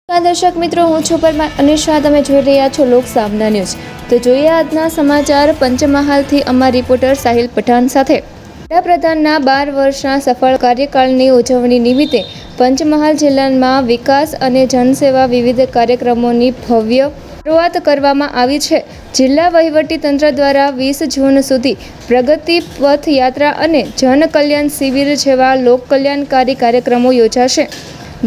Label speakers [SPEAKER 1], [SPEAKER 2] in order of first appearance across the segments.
[SPEAKER 1] દર્શક મિત્રો, હું છું પરમાર અને તમે જોઈ રહ્યા છો લોક સામના ન્યૂઝ। તો જોઈએ આજના સમાચાર પંચમહાલથી અમારા રિપોર્ટર સાહિલ પઠાણ સાથે। વડાપ્રધાનના 12 વર્ષના સફળ કાર્યકાળની ઉજવણી નિમિત્તે પંચમહાલ જિલ્લામાં વિકાસ અને જનસેવા વિવિધ કાર્યક્રમોની ભવ્ય શરૂઆત કરવામાં આવી છે। જિલ્લા વહીવટી તંત્ર દ્વારા 20 જૂન સુધી પ્રગતિ પથ યાત્રા અને જન કલ્યાણ શિબિર જેવા લોક કલ્યાણકારી કાર્યક્રમો યોજાશે।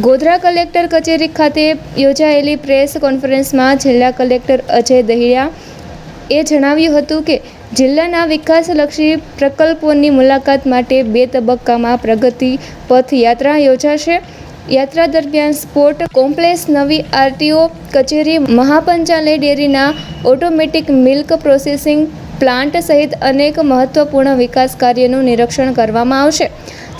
[SPEAKER 1] ગોધરા કલેક્ટર કચેરી ખાતે યોજાયેલી પ્રેસ કોન્ફરન્સમાં જિલ્લા કલેક્ટર અજય દહિયાએ જણાવ્યું હતું કે જિલ્લાના વિકાસલક્ષી પ્રકલ્પોની મુલાકાત માટે 2 તબક્કામાં પ્રગતિ પથ યાત્રા યોજાશે। યાત્રા દરમિયાન સ્પોર્ટ કોમ્પ્લેક્સ, નવી આરટીઓ કચેરી, મહાપંચાલય ડેરીના ઓટોમેટિક મિલ્ક પ્રોસેસિંગ પ્લાન્ટ સહિત અનેક મહત્વપૂર્ણ વિકાસ કાર્યનું નિરીક્ષણ કરવામાં આવશે।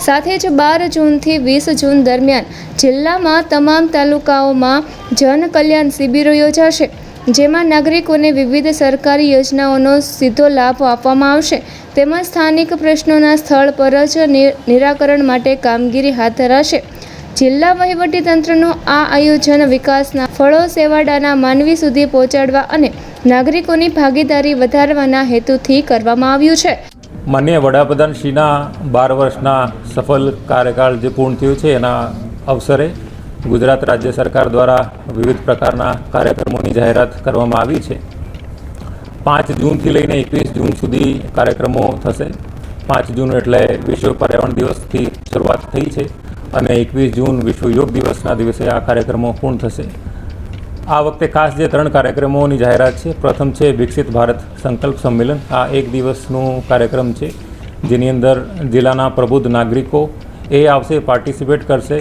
[SPEAKER 1] સાથે જ 12 જૂનથી 20 જૂન દરમિયાન જિલ્લામાં તમામ તાલુકાઓમાં જન કલ્યાણ શિબિરો યોજાશે, જેમાં નાગરિકોને વિવિધ સરકારી યોજનાઓનો સીધો લાભ આપવામાં આવશે તેમજ સ્થાનિક પ્રશ્નોના સ્થળ પર જ નિરાકરણ માટે કામગીરી હાથ ધરાશે। જિલ્લા વહીવટીતંત્રનું આ આયોજન વિકાસના ફળો સેવાડાના માનવી સુધી પહોંચાડવા અને નાગરિકોની ભાગીદારી વધારવાના હેતુથી કરવામાં આવ્યું છે।
[SPEAKER 2] માનનીય વડાપ્રધાનશ્રીના 12 વર્ષના સફળ કાર્યકાળ જે પૂર્ણ થયું છે એના અવસરે ગુજરાત રાજ્ય સરકાર દ્વારા વિવિધ પ્રકારના કાર્યક્રમોની જાહેરાત કરવામાં આવી છે। 5 જૂનથી લઈને 21 જૂન સુધી કાર્યક્રમો થશે। 5 જૂન એટલે વિશ્વ પર્યાવરણ દિવસથી શરૂઆત થઈ છે અને 21 જૂન વિશ્વ યોગ દિવસના દિવસે આ કાર્યક્રમો પૂર્ણ થશે। આ વખતે ખાસ જે 3 કાર્યક્રમોની જાહેરાત છે, પ્રથમ છે વિકસિત ભારત સંકલ્પ સંમેલન। આ 1 દિવસનું કાર્યક્રમ છે જેની અંદર જિલ્લાના પ્રબુદ્ધ નાગરિકો એ આવશે, પાર્ટિસિપેટ કરશે।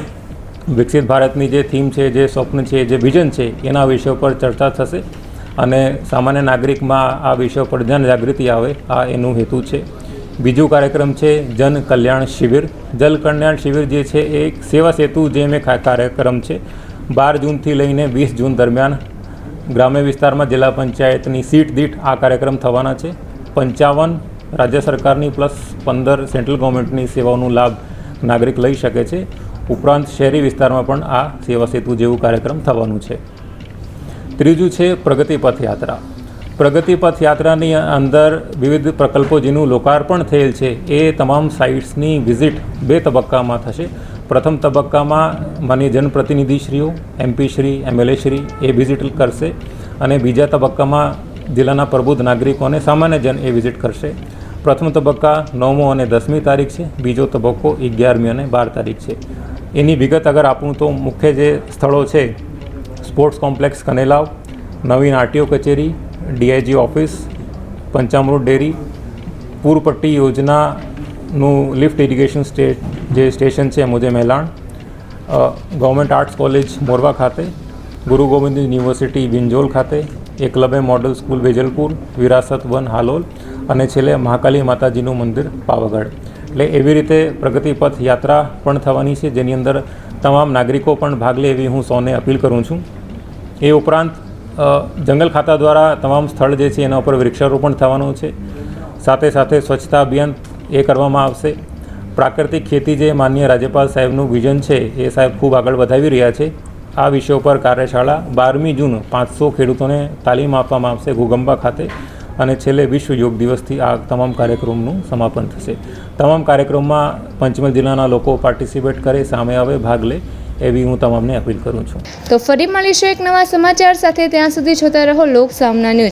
[SPEAKER 2] વિકસિત ભારતની જે થીમ છે, જે સ્વપ્ન છે, જે વિઝન છે એના વિષયો પર ચર્ચા થશે અને સામાન્ય નાગરિકમાં આ વિષયો પર જનજાગૃતિ આવે, આ એનું હેતુ છે। બીજું કાર્યક્રમ છે જન કલ્યાણ શિબિર। જલ કલ્યાણ શિબિર જે છે એ એક સેવા સેતુ જેમ એક કાર્યક્રમ છે। 12 જૂનથી લઈને 20 જૂન દરમિયાન ગ્રામ્ય વિસ્તારમાં જિલ્લા પંચાયતની સીટ દીઠ આ કાર્યક્રમ થવાના છે। 55 રાજ્ય સરકારની પ્લસ 15 સેન્ટ્રલ ગવર્મેન્ટની સેવાઓનો લાભ નાગરિક લઈ શકે છે। ઉપરાંત શહેરી વિસ્તારમાં પણ આ સેવા સેતુ જેવું કાર્યક્રમ થવાનું છે। ત્રીજું છે પ્રગતિ પથ યાત્રા। પ્રગતિ પથ યાત્રાની અંદર વિવિધ પ્રકલ્પો જેનું લોકાર્પણ થયેલ છે એ તમામ સાઇટ્સની વિઝિટ 2 તબક્કામાં થશે। પ્રથમ તબક્કામાં માનનીય જનપ્રતિનિધિશ્રીઓ, એમપીશ્રી, એમએલએશ્રી એ વિઝિટ કરશે અને બીજા તબક્કામાં જિલ્લાના પ્રબુદ્ધ નાગરિકો અને સામાન્ય જન એ વિઝિટ કરશે। પ્રથમ તબક્કા 9મી અને 10મી તારીખ છે, બીજો તબક્કો 11મી અને 12 તારીખ છે। એની વિગત અગર આપું તો મુખ્ય જે સ્થળો છે સ્પોર્ટ્સ કોમ્પ્લેક્સ કનેલાવ, નવીન આરટીઓ કચેરી, ડીઆઈજી ઓફિસ, પંચામૃત ડેરી, પૂરપટ્ટી યોજનાનું લિફ્ટ ઇરિગેશન જે સ્ટેશન છે મુજે મેલાણ, ગવર્મેન્ટ આર્ટ્સ કોલેજ મોરવા ખાતે, ગુરુ ગોવિંદ યુનિવર્સિટી વિંજોલ ખાતે, એકલવ્ય મોડલ સ્કૂલ વેજલપુર, વિરાસત વન હાલોલ અને છેલ્લે મહાકાલી માતાજીનું મંદિર પાવાગઢ। એટલે એવી રીતે પ્રગતિ પથ યાત્રા પણ થવાની છે જેની અંદર તમામ નાગરિકો પણ ભાગ લે એવી હું સૌને અપીલ કરું છું। એ ઉપરાંત જંગલ ખાતા દ્વારા તમામ સ્થળ જે છે એના ઉપર વૃક્ષારોપણ થવાનું છે। સાથે સાથે સ્વચ્છતા અભિયાન એ કરવામાં આવશે। પ્રાકૃતિક ખેતી જે માનનીય રાજ્યપાલ સાહેબનું વિઝન છે એ સાહેબ ખૂબ આગળ વધાવી રહ્યા છે। આ વિષયો પર કાર્યશાળા 12મી જૂન 500 ખેડૂતોને તાલીમ આપવામાં આવશે ઘોગંબા ખાતે અને છેલ્લે વિશ્વ યોગ દિવસથી આ તમામ કાર્યક્રમનું સમાપન થશે। તમામ કાર્યક્રમમાં પંચમહાલ જિલ્લાના લોકો પાર્ટિસિપેટ કરે, સામે આવે, ભાગ લે એવી હું તમામને અપીલ કરું છું।
[SPEAKER 1] તો ફરી મળીશું એક નવા સમાચાર સાથે, ત્યાં સુધી જોતા રહો લોક સામના ન્યૂઝ।